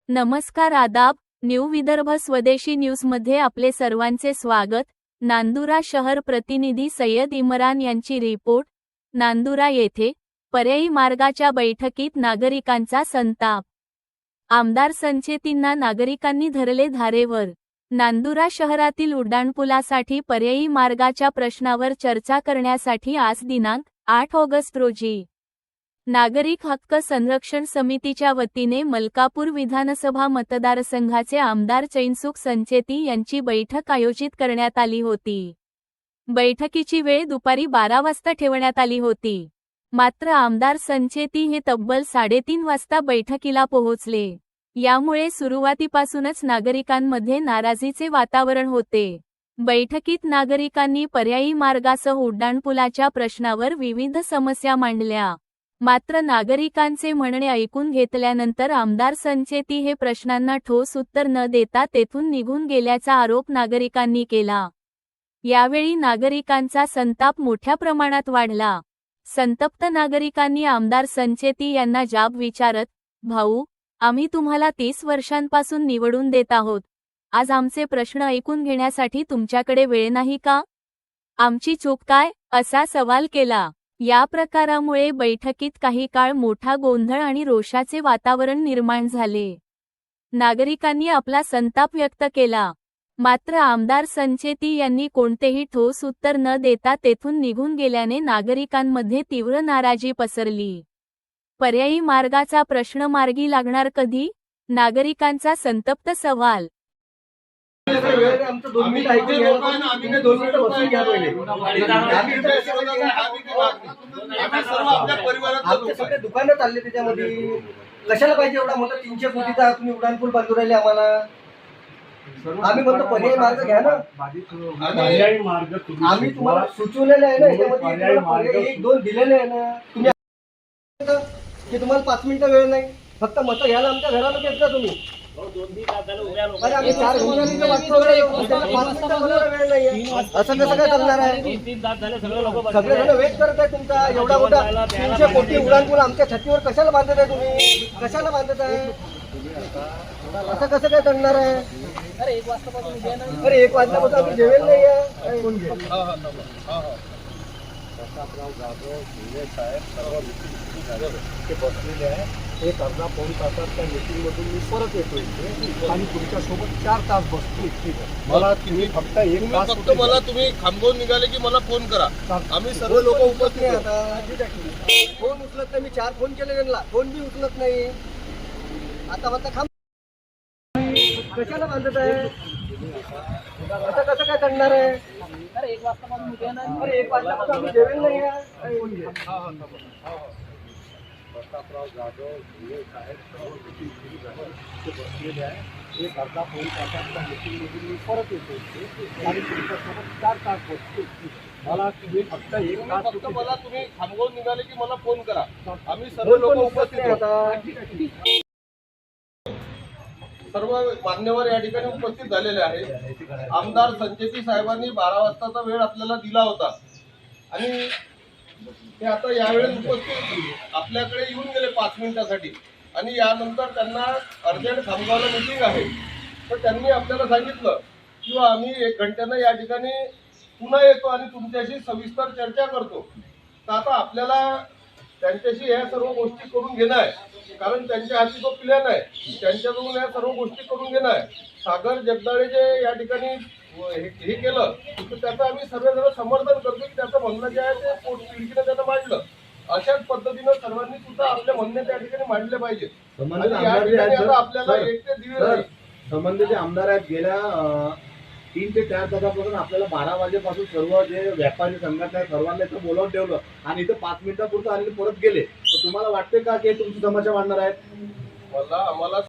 नमस्कार आदाब, न्यू विदर्भ स्वदेशी न्यूजमध्ये आपले सर्वांचे स्वागत। नांदुरा शहर प्रतिनिधी सय्यद इम्रान यांची रिपोर्ट। नांदुरा येथे पर्यायी मार्गाच्या बैठकीत नागरिकांचा संताप। आमदार संचेतींना नागरिकांनी धरले धारेवर। नांदुरा शहरातील उड्डाणपुलासाठी पर्यायी मार्गाच्या प्रश्नावर चर्चा करण्यासाठी आज दिनांक 8 ऑगस्ट रोजी नागरिक हक्क संरक्षण समितीच्या वतीने मलकापूर विधानसभा मतदारसंघाचे आमदार चैनसुख संचेती यांची बैठक आयोजित करण्यात आली होती। बैठकीची वेळ दुपारी 12 वाजता ठेवण्यात आली होती, मात्र आमदार संचेती हे तब्बल 3:30 वाजता बैठकीला पोहोचले। यामुळे सुरुवातीपासूनच नागरिकांमध्ये नाराजीचे वातावरण होते। बैठकीत नागरिकांनी पर्यायी मार्गासह उड्डाणपुलाच्या प्रश्नावर विविध समस्या मांडल्या, मात्र नागरिकांचे म्हणणे ऐकून घेतल्यानंतर आमदार संचेती हे प्रश्नांना ठोस उत्तर न देता तेथून निघून गेल्याचा आरोप नागरिकांनी केला। यावेळी नागरिकांचा संताप मोठ्या प्रमाणात वाढला। संतप्त नागरिकांनी आमदार संचेती यांना जाब विचारत, भाऊ, आम्ही तुम्हाला 30 वर्षांपासून निवडून देत आहोत, आज आमचे प्रश्न ऐकून घेण्यासाठी तुमच्याकडे वेळ नाही का? आमची चूक काय? असा सवाल केला। या प्रकारामुळे बैठकीत काही काळ मोठा गोंधळ आणि रोषाचे वातावरण निर्माण झाले। नागरिकांनी आपला संताप व्यक्त केला, मात्र आमदार संचेती यांनी कोणतेही ठोस उत्तर न देता तेथून निघून गेल्याने नागरिकांमध्ये तीव्र नाराजी पसरली। पर्यायी मार्गाचा प्रश्न मार्गी लागणार कधी? नागरिकांचा संतप्त सवाल। आमचं 2 मिनिट ऐकून घ्या ना, आम्ही 2 मिनिट बसून घ्या पहिले। आम्ही सर्व आपल्या परिवारात आमचे सगळे दुकानं चालले त्याच्यामध्ये, कशाला पाहिजे एवढा मोठा 300 कोटीचा तुम्ही उड्डाणपूल बांधून राहिले आम्हाला? आम्ही म्हणतो पर्यायी मार्ग घ्या ना। आम्ही तुम्हाला सुचवलेले आहे ना, याच्यामध्ये 1-2 दिलेले आहे ना। तुम्ही की तुम्हाला 5 मिनिटं वेळ नाही, फक्त मतं घ्यायला आमच्या घराला घेतला तुम्ही। अरे आम्ही 4 घंटे वाटतो, 5 मिनिटं बोलायला वेळ नाही। असं कसं काय करणार आहे? सगळे जण वेट करत आहे तुमचा। एवढा मोठा 300 कोटी उड्डाणपूल आमच्या छातीवर कशाला बांधत आहे तुम्ही? कशाला बांधत आहे? असं कसं काय करणार आहे? अरे 1 वाजल्यापासून आम्ही जेवेल नाही आहे। प्रतापराव जाधव भिले साहेब सर्व बसलेले आहे। एक अर्धा पाऊण तासात त्या मीटिंगमधून मी परत येतो आणि तुमच्या सोबत 4 तास बसतो। मला तुम्ही फक्त 1 तास फक्त मला तुम्ही थांबवून निघाले की मला फोन करा, आम्ही सर्व लोक उपस्थित आहे। आता फोन उचलत नाही, मी 4 फोन केले त्यांना, फोन बी उचलत नाही। आता थांब, कशाला बांधत आहे? आता कसं काय करणार आहे? अरे 1 वाजता आम्ही जेवेल नाही आहे। प्रतापराव जाधव भिले साहेब सर्व बसलेले आहे। एक अर्धा पाऊण तासाच्या मीटिंगमधून मी परत येतो आणि तुमच्यासोबत 4 तास बसतो। मला तुम्ही फक्त 1 तास, फक्त मला तुम्ही थांबवून निघाले की मला फोन करा, आम्ही सर्व लोक उपस्थित आहे। सर्व मान्यवर या ठिकाणी उपस्थित झालेले आहेत। आमदार संचेती साहेबांनी 12 वाजताचा वेळ आपल्याला दिला होता आणि ते आता यावेळेस उपस्थित आपल्याकडे येऊन गेले 5 मिनिटासाठी आणि यानंतर त्यांना अर्जंट खामगावला मीटिंग आहे। तर त्यांनी आपल्याला सांगितलं की आम्ही 1 घंट्यानं या ठिकाणी पुन्हा येतो आणि तुमच्याशी सविस्तर चर्चा करतो। तर आता आपल्याला त्यांच्याशी या सर्व गोष्टी करून घेणं आहे, कारण त्यांच्या हाती तो प्लॅन आहे, त्यांच्याकडून या सर्व गोष्टी करून घेणं आहे। सागर जगदाळे जे या ठिकाणी हे केलं तर त्याचं आम्ही सर्वजण समर्थन करतो की त्याचं म्हणणं जे आहे ते पोटतिडकीनं त्यानं मांडलं। अशाच पद्धतीनं सर्वांनी सुद्धा आपले म्हणणे त्या ठिकाणी मांडले पाहिजे। आपल्याला 1 ते 1.5 संबंधित आमदार आहेत, गेल्या 3 ते 4 तासापासून आपल्याला 12 वाजेपासून सर्व जे व्यापारी संघटना सर्वांना इथं बोलावून ठेवलं आणि इथं 5 मिनिटापुरतं आले परत गेले। तर तुम्हाला वाटते का की तुमची समस्या मांडणार आहेत? आम्हाला